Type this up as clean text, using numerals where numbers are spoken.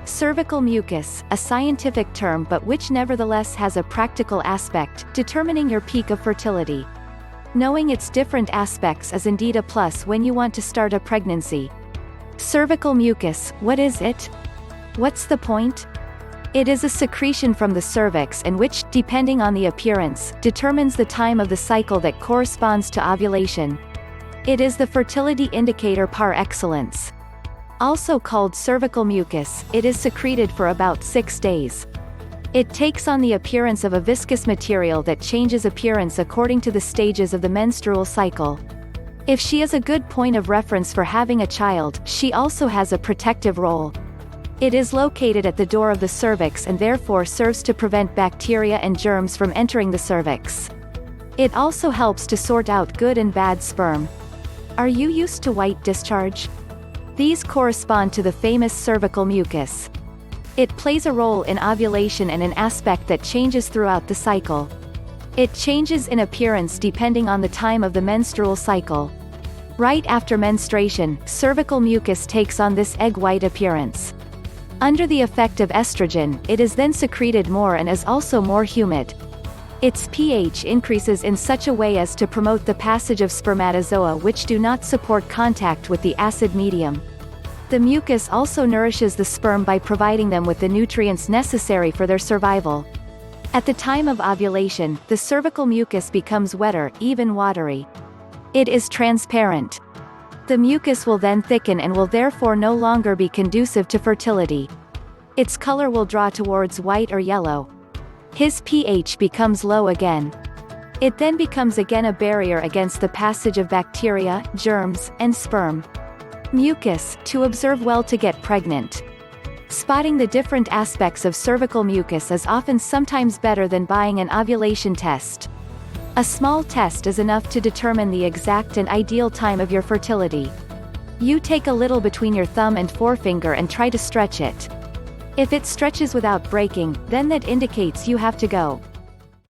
Cervical mucus, a scientific term but which nevertheless has a practical aspect, determining your peak of fertility. Knowing its different aspects is indeed a plus when you want to start a pregnancy. Cervical mucus, what is it? What's the point? It is a secretion from the cervix and which, depending on the appearance, determines the time of the cycle that corresponds to ovulation. It is the fertility indicator par excellence. Also called cervical mucus, it is secreted for about 6 days. It takes on the appearance of a viscous material that changes appearance according to the stages of the menstrual cycle. If she is a good point of reference for having a child, she also has a protective role. It is located at the door of the cervix and therefore serves to prevent bacteria and germs from entering the cervix. It also helps to sort out good and bad sperm. Are you used to white discharge? These correspond to the famous cervical mucus. It plays a role in ovulation and an aspect that changes throughout the cycle. It changes in appearance depending on the time of the menstrual cycle. Right after menstruation, cervical mucus takes on this egg-white appearance. Under the effect of estrogen, it is then secreted more and is also more humid. Its pH increases in such a way as to promote the passage of spermatozoa which do not support contact with the acid medium. The mucus also nourishes the sperm by providing them with the nutrients necessary for their survival. At the time of ovulation, the cervical mucus becomes wetter, even watery. It is transparent. The mucus will then thicken and will therefore no longer be conducive to fertility. Its color will draw towards white or yellow. His pH becomes low again. It then becomes again a barrier against the passage of bacteria, germs, and sperm. Mucus, to observe well to get pregnant. Spotting the different aspects of cervical mucus is often sometimes better than buying an ovulation test. A small test is enough to determine the exact and ideal time of your fertility. You take a little between your thumb and forefinger and try to stretch it. If it stretches without breaking, then that indicates you have to go.